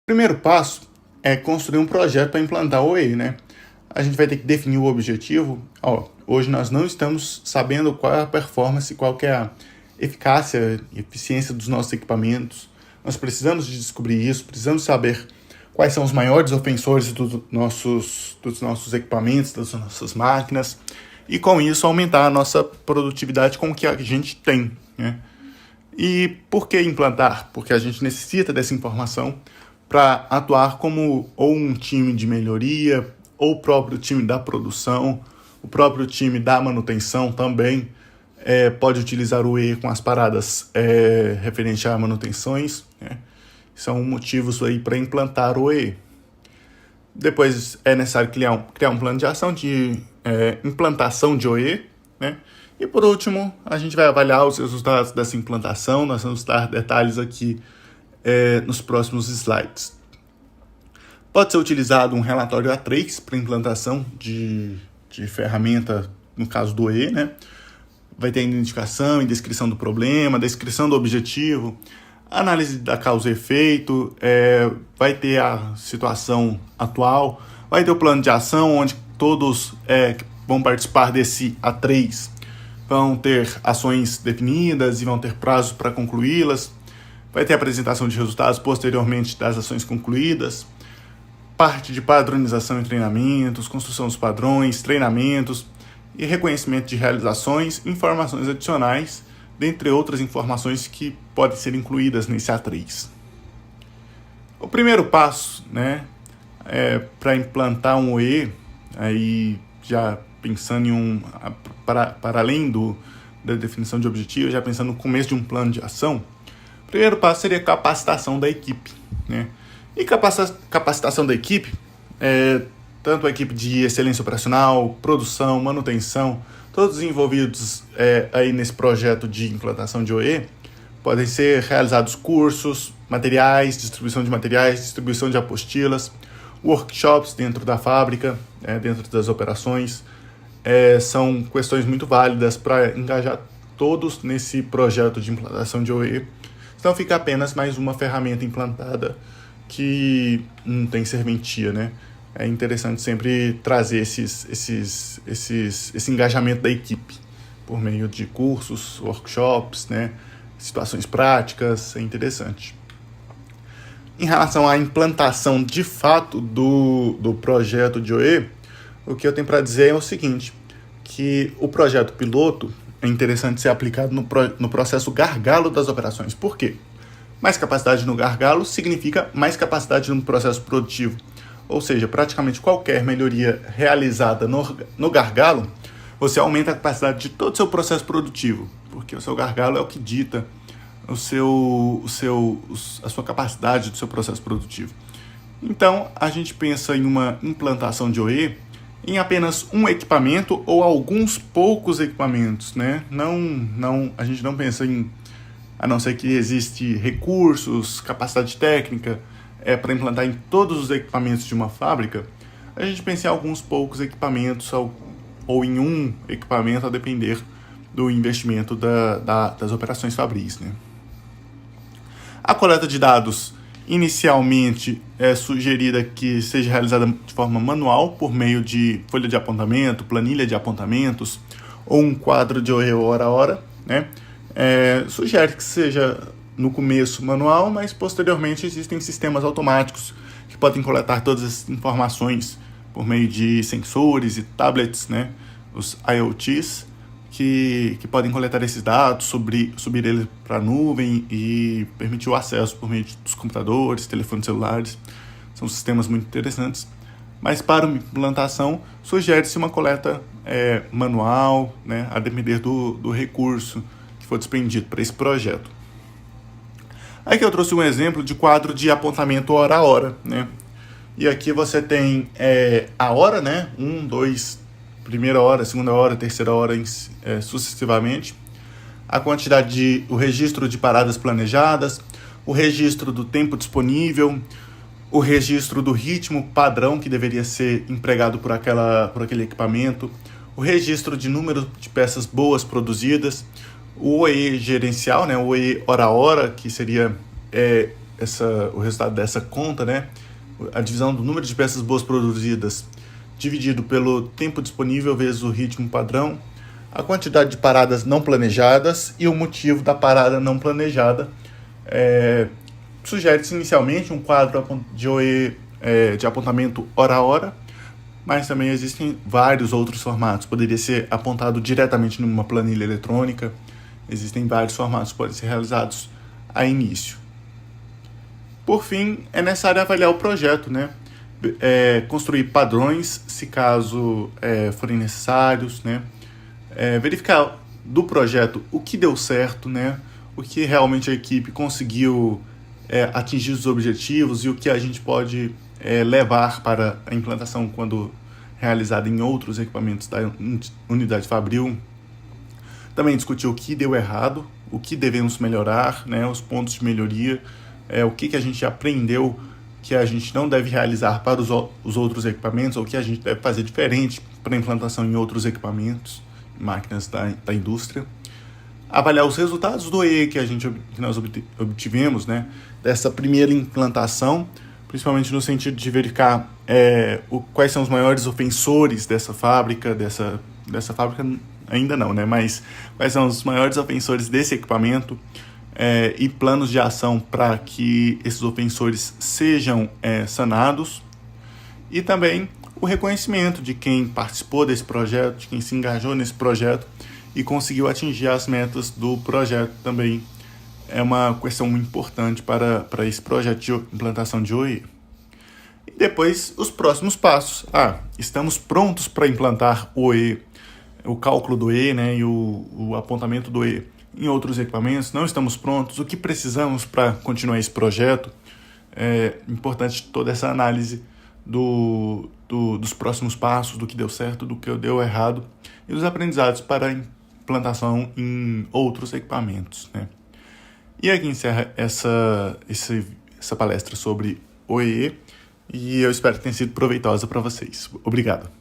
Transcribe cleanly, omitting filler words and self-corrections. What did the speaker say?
Primeiro passo é construir um projeto para implantar o OE, né? A gente vai ter que definir o objetivo. Hoje nós não estamos sabendo qual é a performance, qual que é a eficácia e eficiência dos nossos equipamentos. Nós precisamos de descobrir isso, precisamos saber quais são os maiores ofensores dos nossos equipamentos, das nossas máquinas, e com isso aumentar a nossa produtividade com o que a gente tem, né? E por que implantar? Porque a gente necessita dessa informação para atuar como ou um time de melhoria, ou o próprio time da produção, o próprio time da manutenção também pode utilizar o E com as paradas referentes a manutenções, né? São motivos aí para implantar o E. Depois é necessário criar um plano de ação de implantação de OE, né? E por último, a gente vai avaliar os resultados dessa implantação. Nós vamos dar detalhes aqui nos próximos slides. Pode ser utilizado um relatório A3 para implantação de ferramenta, no caso do OE, né? Vai ter a identificação e descrição do problema, descrição do objetivo, análise da causa e efeito, vai ter a situação atual, vai ter o plano de ação, onde todos que vão participar desse A3 vão ter ações definidas e vão ter prazo para concluí-las, vai ter a apresentação de resultados posteriormente das ações concluídas, parte de padronização e treinamentos, construção dos padrões, treinamentos e reconhecimento de realizações, informações adicionais, dentre outras informações que podem ser incluídas nesse A3. O primeiro passo, né, para implantar um OE, aí já pensando para além da definição de objetivo, já pensando no começo de um plano de ação, o primeiro passo seria a capacitação da equipe, né? E capacitação da equipe, tanto a equipe de excelência operacional, produção, manutenção, todos envolvidos aí nesse projeto de implantação de OE, podem ser realizados cursos, materiais, distribuição de apostilas, workshops dentro da fábrica, dentro das operações. São questões muito válidas para engajar todos nesse projeto de implantação de OE. Então fica apenas mais uma ferramenta implantada que não tem serventia, né? É interessante sempre trazer esse engajamento da equipe por meio de cursos, workshops, né? Situações práticas, é interessante. Em relação à implantação de fato do projeto de OE, o que eu tenho para dizer é o seguinte, que o projeto piloto é interessante ser aplicado no processo gargalo das operações. Por quê? Mais capacidade no gargalo significa mais capacidade no processo produtivo. Ou seja, praticamente qualquer melhoria realizada no gargalo, você aumenta a capacidade de todo o seu processo produtivo, porque o seu gargalo é o que dita a sua capacidade do seu processo produtivo. Então, a gente pensa em uma implantação de OE em apenas um equipamento ou alguns poucos equipamentos, né? A gente não pensa em, a não ser que existe recursos, capacidade técnica, para implantar em todos os equipamentos de uma fábrica, a gente pensa em alguns poucos equipamentos ou em um equipamento, a depender do investimento das operações fabris, né? A coleta de dados inicialmente é sugerida que seja realizada de forma manual por meio de folha de apontamento, planilha de apontamentos ou um quadro de hora a hora, né? Sugere que seja no começo manual, mas posteriormente existem sistemas automáticos que podem coletar todas as informações por meio de sensores e tablets, né? Os IoTs, que podem coletar esses dados, subir eles para a nuvem e permitir o acesso por meio dos computadores, telefones celulares. São sistemas muito interessantes. Mas para uma implantação, sugere-se uma coleta manual, né, a depender do recurso que for desprendido para esse projeto. Aqui eu trouxe um exemplo de quadro de apontamento hora a hora, né? E aqui você tem a hora, né? 1, 2, primeira hora, segunda hora, terceira hora, sucessivamente. A quantidade o registro de paradas planejadas, o registro do tempo disponível, o registro do ritmo padrão que deveria ser empregado por aquele equipamento, o registro de número de peças boas produzidas, o OE gerencial, né, o OE hora a hora, que seria o resultado dessa conta, né? A divisão do número de peças boas produzidas dividido pelo tempo disponível vezes o ritmo padrão, a quantidade de paradas não planejadas e o motivo da parada não planejada. Sugere-se inicialmente um quadro de OE de apontamento hora a hora, mas também existem vários outros formatos. Poderia ser apontado diretamente numa planilha eletrônica. Existem vários formatos que podem ser realizados a início. Por fim, é necessário avaliar o projeto, né? Construir padrões, se caso forem necessários, né? Verificar do projeto o que deu certo, né? O que realmente a equipe conseguiu atingir os objetivos e o que a gente pode levar para a implantação quando realizada em outros equipamentos da unidade Fabril. Também discutir o que deu errado, o que devemos melhorar, né, os pontos de melhoria, o que a gente aprendeu que a gente não deve realizar para os outros equipamentos, ou o que a gente deve fazer diferente para a implantação em outros equipamentos, máquinas da indústria. Avaliar os resultados do OE que nós obtivemos, né, dessa primeira implantação, principalmente no sentido de verificar quais são os maiores ofensores dessa fábrica ainda não, né, mas quais são os maiores ofensores desse equipamento e planos de ação para que esses ofensores sejam sanados, e também o reconhecimento de quem participou desse projeto, de quem se engajou nesse projeto e conseguiu atingir as metas do projeto também. É uma questão muito importante para esse projeto de implantação de OE. E depois, os próximos passos. Estamos prontos para implantar o OE, o cálculo do OE, né, e o apontamento do OE em outros equipamentos. Não estamos prontos. O que precisamos para continuar esse projeto? É importante toda essa análise dos próximos passos, do que deu certo, do que deu errado e dos aprendizados para a implantação em outros equipamentos, né? E aqui encerra essa palestra sobre OE, e eu espero que tenha sido proveitosa para vocês. Obrigado.